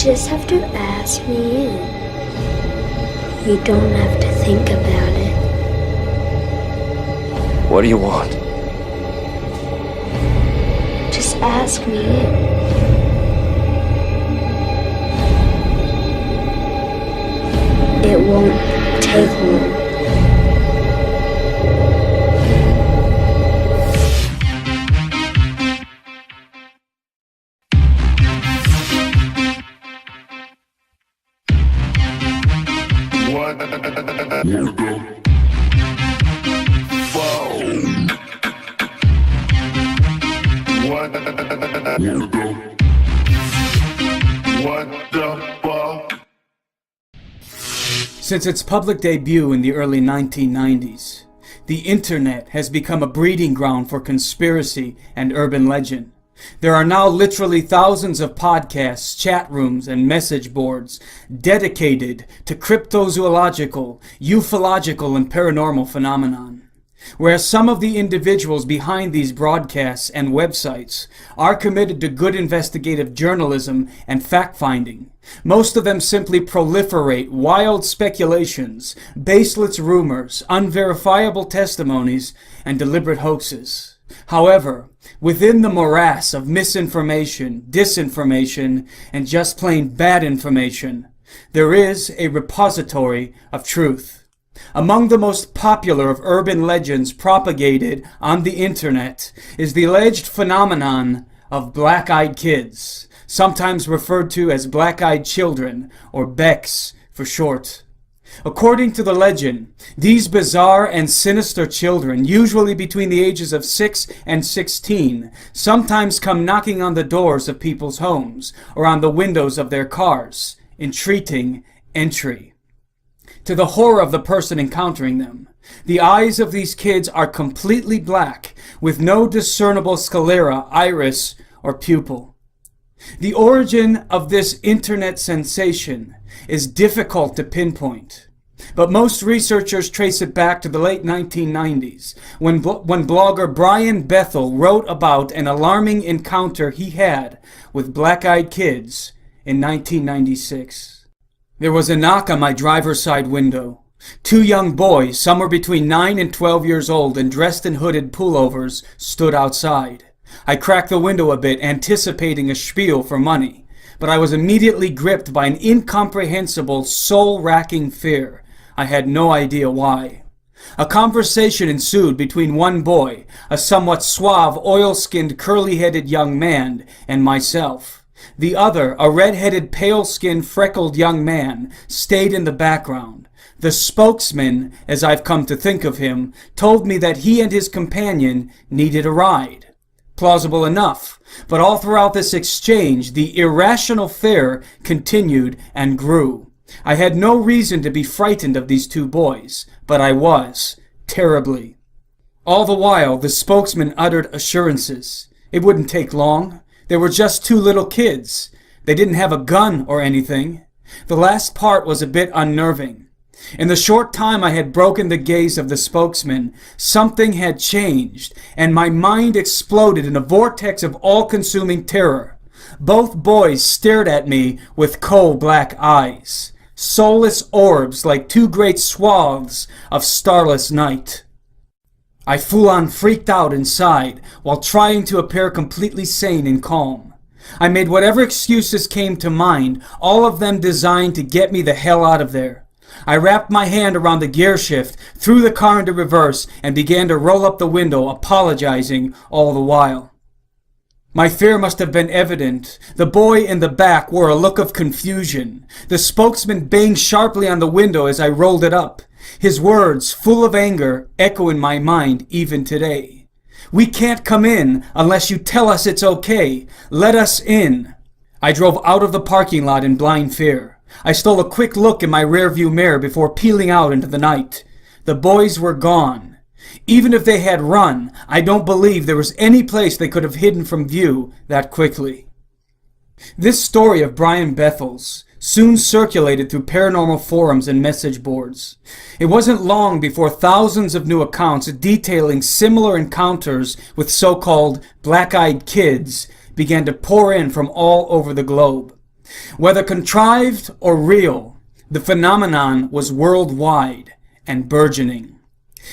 just have to ask me in. You don't have to think about it. What do you want? Just ask me in. It won't take long. Since its public debut in the early 1990s, the internet has become a breeding ground for conspiracy and urban legend. There are now literally thousands of podcasts, chat rooms, and message boards dedicated to cryptozoological, ufological, and paranormal phenomenon. Whereas some of the individuals behind these broadcasts and websites are committed to good investigative journalism and fact-finding, most of them simply proliferate wild speculations, baseless rumors, unverifiable testimonies, and deliberate hoaxes. However, within the morass of misinformation, disinformation, and just plain bad information, there is a repository of truth. Among the most popular of urban legends propagated on the internet is the alleged phenomenon of black-eyed kids, sometimes referred to as black-eyed children, or BECs for short. According to the legend, these bizarre and sinister children, usually between the ages of 6 and 16, sometimes come knocking on the doors of people's homes or on the windows of their cars, entreating entry. To the horror of the person encountering them, the eyes of these kids are completely black, with no discernible sclera, iris, or pupil. The origin of this internet sensation is difficult to pinpoint, but most researchers trace it back to the late 1990s, when blogger Brian Bethel wrote about an alarming encounter he had with black-eyed kids in 1996. There was a knock on my driver's side window. Two young boys, somewhere between 9 and 12 years old and dressed in hooded pullovers, stood outside. I cracked the window a bit, anticipating a spiel for money, but I was immediately gripped by an incomprehensible, soul-racking fear. I had no idea why. A conversation ensued between one boy, a somewhat suave, oil-skinned, curly-headed young man, and myself. The other, a red-headed, pale-skinned, freckled young man, stayed in the background. The spokesman, as I've come to think of him, told me that he and his companion needed a ride. Plausible enough, but all throughout this exchange, the irrational fear continued and grew. I had no reason to be frightened of these two boys, but I was, terribly. All the while, the spokesman uttered assurances. It wouldn't take long. They were just two little kids. They didn't have a gun or anything. The last part was a bit unnerving. In the short time I had broken the gaze of the spokesman, something had changed, and my mind exploded in a vortex of all-consuming terror. Both boys stared at me with coal-black eyes, soulless orbs like two great swaths of starless night. I full-on freaked out inside while trying to appear completely sane and calm. I made whatever excuses came to mind, all of them designed to get me the hell out of there. I wrapped my hand around the gear shift, threw the car into reverse, and began to roll up the window, apologizing all the while. My fear must have been evident. The boy in the back wore a look of confusion. The spokesman banged sharply on the window as I rolled it up. His words, full of anger, echo in my mind even today. "We can't come in unless you tell us it's okay. Let us in." I drove out of the parking lot in blind fear. I stole a quick look in my rearview mirror before peeling out into the night. The boys were gone. Even if they had run, I don't believe there was any place they could have hidden from view that quickly. This story of Brian Bethel's soon circulated through paranormal forums and message boards. It wasn't long before thousands of new accounts detailing similar encounters with so-called black-eyed kids began to pour in from all over the globe. Whether contrived or real, the phenomenon was worldwide and burgeoning.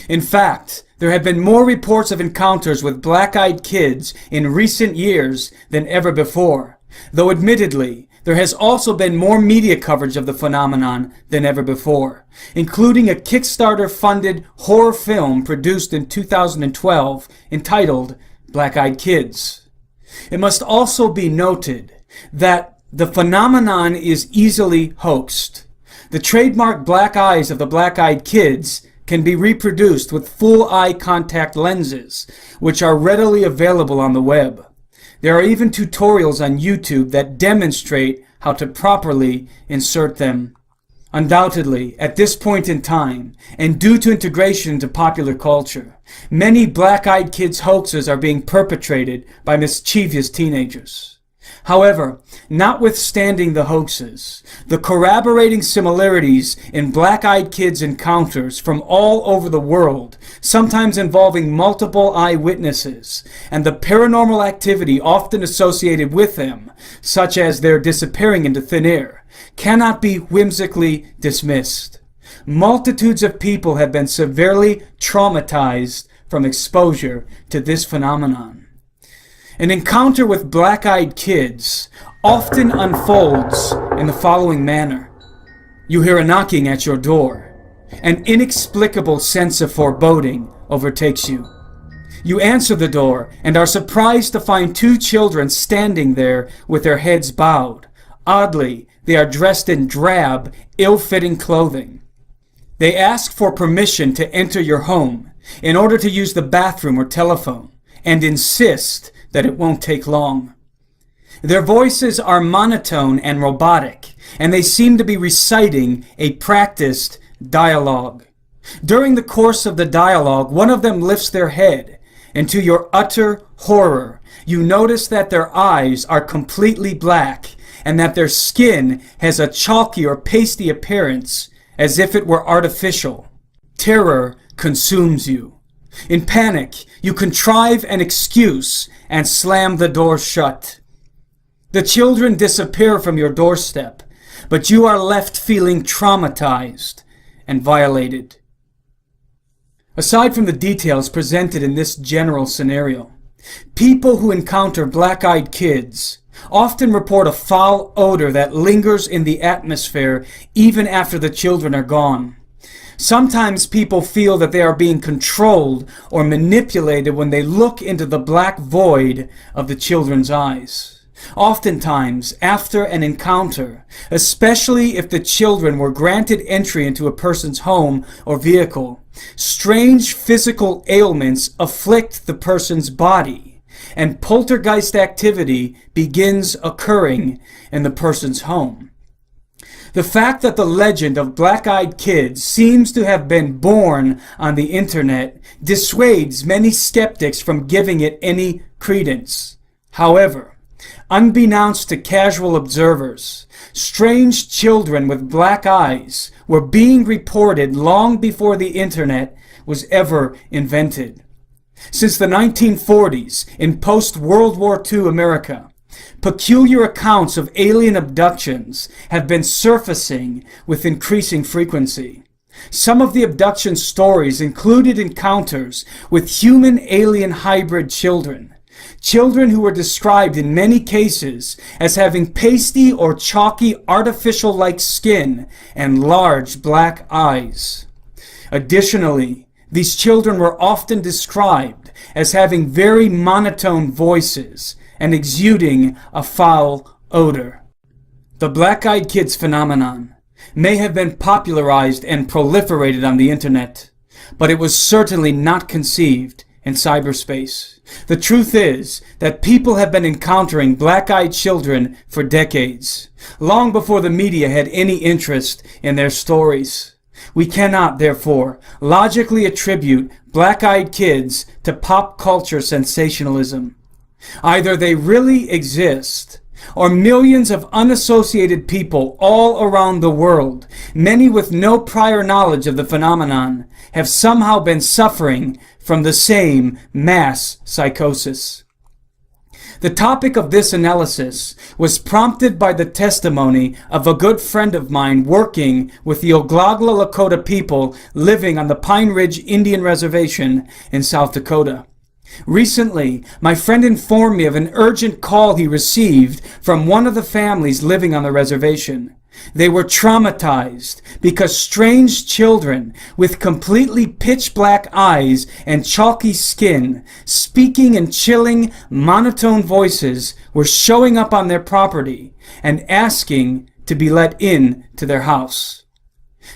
In fact, there have been more reports of encounters with black-eyed kids in recent years than ever before, though admittedly, there has also been more media coverage of the phenomenon than ever before, including a Kickstarter-funded horror film produced in 2012 entitled Black-Eyed Kids. It must also be noted that the phenomenon is easily hoaxed. The trademark black eyes of the black-eyed kids can be reproduced with full eye contact lenses, which are readily available on the web. There are even tutorials on YouTube that demonstrate how to properly insert them. Undoubtedly, at this point in time, and due to integration into popular culture, many black-eyed kids hoaxes are being perpetrated by mischievous teenagers. However, notwithstanding the hoaxes, the corroborating similarities in black-eyed kids encounters from all over the world, sometimes involving multiple eyewitnesses, and the paranormal activity often associated with them, such as their disappearing into thin air, cannot be whimsically dismissed. Multitudes of people have been severely traumatized from exposure to this phenomenon. An encounter with black-eyed kids often unfolds in the following manner. You hear a knocking at your door. An inexplicable sense of foreboding overtakes you. You answer the door and are surprised to find two children standing there with their heads bowed. Oddly, they are dressed in drab, ill-fitting clothing. They ask for permission to enter your home in order to use the bathroom or telephone, and insist that it won't take long. Their voices are monotone and robotic, and they seem to be reciting a practiced dialogue. During the course of the dialogue, one of them lifts their head, and to your utter horror, you notice that their eyes are completely black, and that their skin has a chalky or pasty appearance, as if it were artificial. Terror consumes you. In panic, you contrive an excuse and slam the door shut. The children disappear from your doorstep, but you are left feeling traumatized and violated. Aside from the details presented in this general scenario, people who encounter black-eyed kids often report a foul odor that lingers in the atmosphere even after the children are gone. Sometimes people feel that they are being controlled or manipulated when they look into the black void of the children's eyes. Oftentimes, after an encounter, especially if the children were granted entry into a person's home or vehicle, strange physical ailments afflict the person's body, and poltergeist activity begins occurring in the person's home. The fact that the legend of black-eyed kids seems to have been born on the internet dissuades many skeptics from giving it any credence. However, unbeknownst to casual observers, strange children with black eyes were being reported long before the internet was ever invented. Since the 1940s, in post-World War II America, peculiar accounts of alien abductions have been surfacing with increasing frequency. Some of the abduction stories included encounters with human-alien hybrid children, children who were described in many cases as having pasty or chalky artificial-like skin and large black eyes. Additionally, these children were often described as having very monotone voices and exuding a foul odor. The black-eyed kids phenomenon may have been popularized and proliferated on the internet, but it was certainly not conceived in cyberspace. The truth is that people have been encountering black-eyed children for decades, long before the media had any interest in their stories. We cannot, therefore, logically attribute black-eyed kids to pop culture sensationalism. Either they really exist, or millions of unassociated people all around the world, many with no prior knowledge of the phenomenon, have somehow been suffering from the same mass psychosis. The topic of this analysis was prompted by the testimony of a good friend of mine working with the Oglala Lakota people living on the Pine Ridge Indian Reservation in South Dakota. Recently, my friend informed me of an urgent call he received from one of the families living on the reservation. They were traumatized because strange children with completely pitch black eyes and chalky skin, speaking in chilling, monotone voices, were showing up on their property and asking to be let in to their house.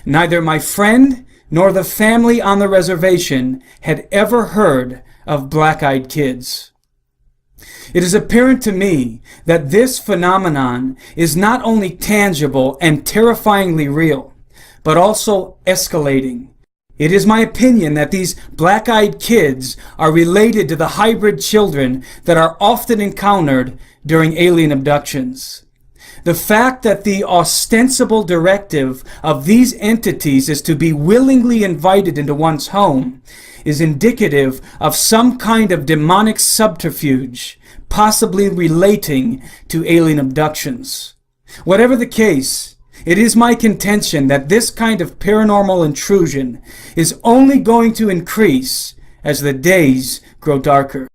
Neither my friend nor the family on the reservation had ever heard of black-eyed kids. It is apparent to me that this phenomenon is not only tangible and terrifyingly real, but also escalating. It is my opinion that these black-eyed kids are related to the hybrid children that are often encountered during alien abductions. The fact that the ostensible directive of these entities is to be willingly invited into one's home is indicative of some kind of demonic subterfuge, possibly relating to alien abductions. Whatever the case, it is my contention that this kind of paranormal intrusion is only going to increase as the days grow darker.